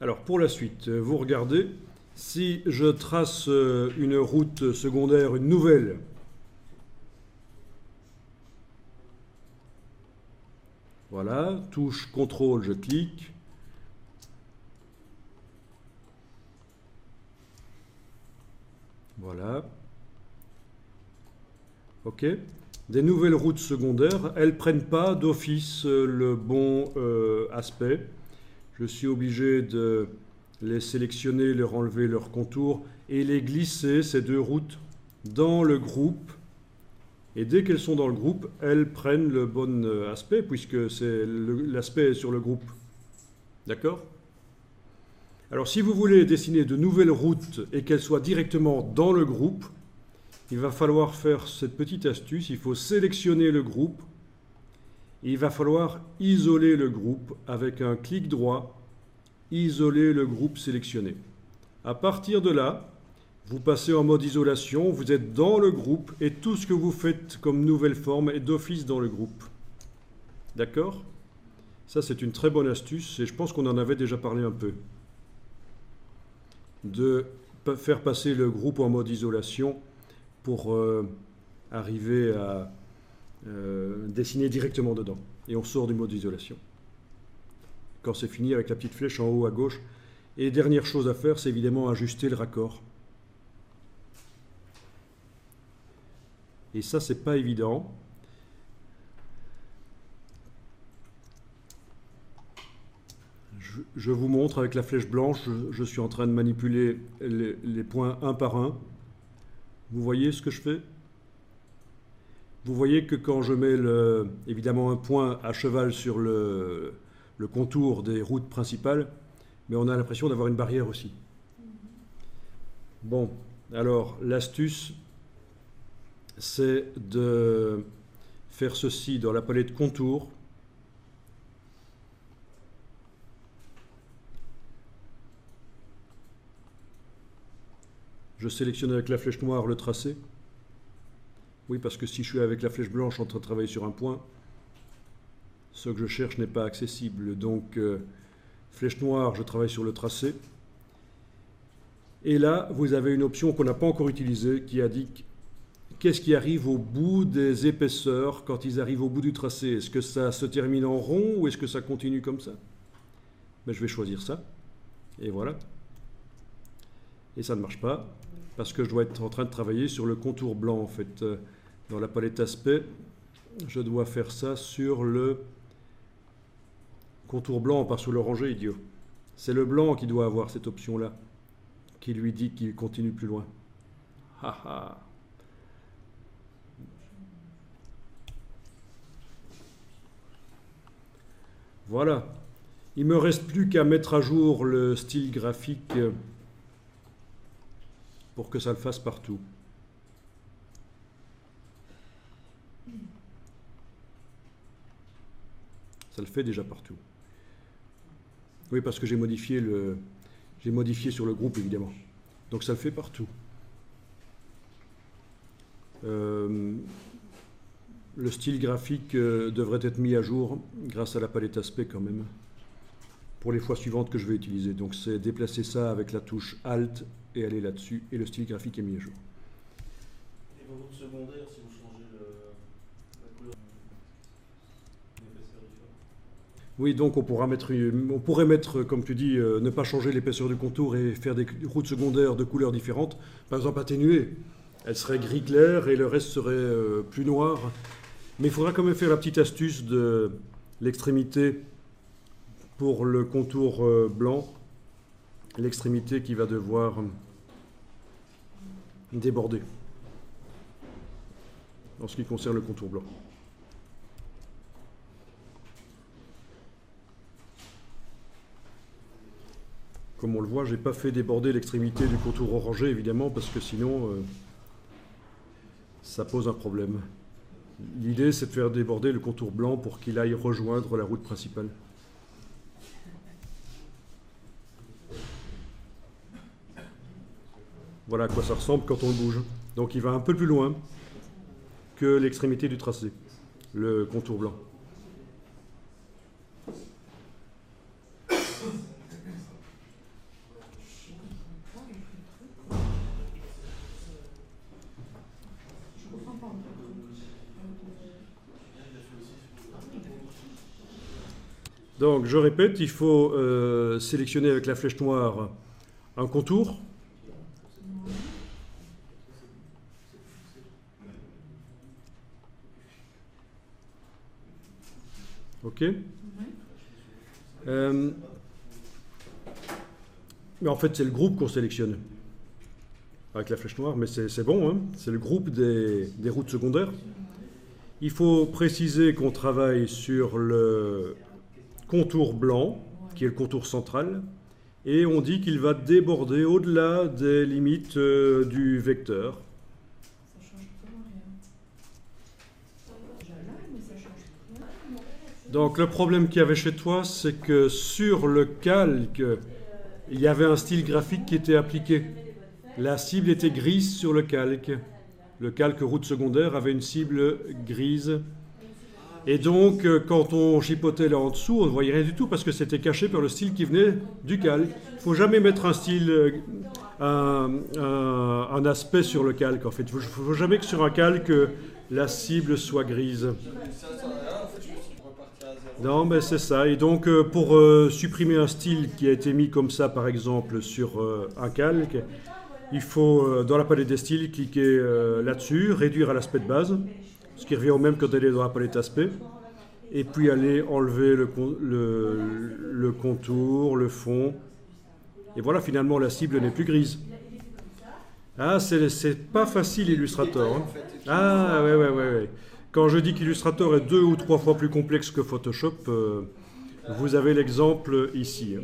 Alors, pour la suite, vous regardez, si je trace une route secondaire, une nouvelle, voilà, touche CTRL, je clique. Voilà. OK. Des nouvelles routes secondaires, elles ne prennent pas d'office le bon aspect. Je suis obligé de les sélectionner, leur enlever leur contour et les glisser, ces deux routes, dans le groupe. Et dès qu'elles sont dans le groupe, elles prennent le bon aspect, puisque c'est l'aspect est sur le groupe. D'accord ? Alors si vous voulez dessiner de nouvelles routes et qu'elles soient directement dans le groupe, il va falloir faire cette petite astuce, il faut sélectionner le groupe, et il va falloir isoler le groupe avec un clic droit, isoler le groupe sélectionné. À partir de là, vous passez en mode isolation, vous êtes dans le groupe et tout ce que vous faites comme nouvelle forme est d'office dans le groupe. D'accord ? Ça, c'est une très bonne astuce et je pense qu'on en avait déjà parlé un peu. De faire passer le groupe en mode isolation pour arriver à dessiner directement dedans. Et on sort du mode isolation. Quand c'est fini, avec la petite flèche en haut à gauche. Et dernière chose à faire, c'est évidemment ajuster le raccord. Et ça, c'est pas évident. Je vous montre avec la flèche blanche, je suis en train de manipuler les points un par un. Vous voyez ce que je fais ? Vous voyez que quand je mets évidemment un point à cheval sur le contour des routes principales, mais on a l'impression d'avoir une barrière aussi. Bon, alors l'astuce, c'est de faire ceci dans la palette contour. Je sélectionne avec la flèche noire le tracé. Oui, parce que si je suis avec la flèche blanche en train de travailler sur un point, ce que je cherche n'est pas accessible. Donc, flèche noire, je travaille sur le tracé. Et là, vous avez une option qu'on n'a pas encore utilisée qui indique qu'est-ce qui arrive au bout des épaisseurs quand ils arrivent au bout du tracé. Est-ce que ça se termine en rond ou est-ce que ça continue comme ça ? Ben, je vais choisir ça. Et voilà. Et ça ne marche pas parce que je dois être en train de travailler sur le contour blanc en fait. Dans la palette aspect, je dois faire ça sur le contour blanc, pas sur l'orangé, idiot. C'est le blanc qui doit avoir cette option-là, qui lui dit qu'il continue plus loin. Haha. Voilà. Il ne me reste plus qu'à mettre à jour le style graphique pour que ça le fasse partout. Ça le fait déjà partout. Oui, parce que j'ai modifié sur le groupe, évidemment. Donc ça le fait partout. Le style graphique devrait être mis à jour grâce à la palette aspect quand même, pour les fois suivantes que je vais utiliser. Donc c'est déplacer ça avec la touche Alt et aller là-dessus, et le style graphique est mis à jour. Et vos routes secondaires, si vous changez la couleur, l'épaisseur différente. Oui, donc on pourrait mettre, comme tu dis, ne pas changer l'épaisseur du contour et faire des routes secondaires de couleurs différentes. Par exemple, atténuer. Elle serait gris clair et le reste serait plus noir. Mais il faudra quand même faire la petite astuce de l'extrémité pour le contour blanc. L'extrémité qui va devoir déborder en ce qui concerne le contour blanc. Comme on le voit, je n'ai pas fait déborder l'extrémité du contour orangé, évidemment, parce que sinon, ça pose un problème. L'idée, c'est de faire déborder le contour blanc pour qu'il aille rejoindre la route principale. Voilà à quoi ça ressemble quand on le bouge. Donc il va un peu plus loin que l'extrémité du tracé, le contour blanc. Donc, je répète, il faut sélectionner avec la flèche noire un contour. OK. Mais en fait, c'est le groupe qu'on sélectionne avec la flèche noire, mais c'est bon, hein, c'est le groupe des routes secondaires. Il faut préciser qu'on travaille sur le contour blanc, qui est le contour central, et on dit qu'il va déborder au-delà des limites du vecteur. Ça change vraiment rien. Déjà là, mais ça change rien. Donc le problème qu'il y avait chez toi, c'est que sur le calque, il y avait un style graphique qui était appliqué. La cible était grise sur le calque. Le calque route secondaire avait une cible grise. Et donc, quand on chipotait là en dessous, on ne voyait rien du tout parce que c'était caché par le style qui venait du calque. Il ne faut jamais mettre un style, un aspect sur le calque, en fait. Il ne faut jamais que sur un calque, la cible soit grise. Non, mais c'est ça. Et donc, pour supprimer un style qui a été mis comme ça, par exemple, sur un calque, il faut, dans la palette des styles, cliquer là-dessus, réduire à l'aspect de base, ce qui revient au même quand elle est dans la palette aspect, et puis aller enlever le contour, le fond. Et voilà, finalement, la cible n'est plus grise. Ah, c'est pas facile, Illustrator. Hein. Ah, ouais. Quand je dis qu'Illustrator est 2 ou 3 fois plus complexe que Photoshop, vous avez l'exemple ici. Hein.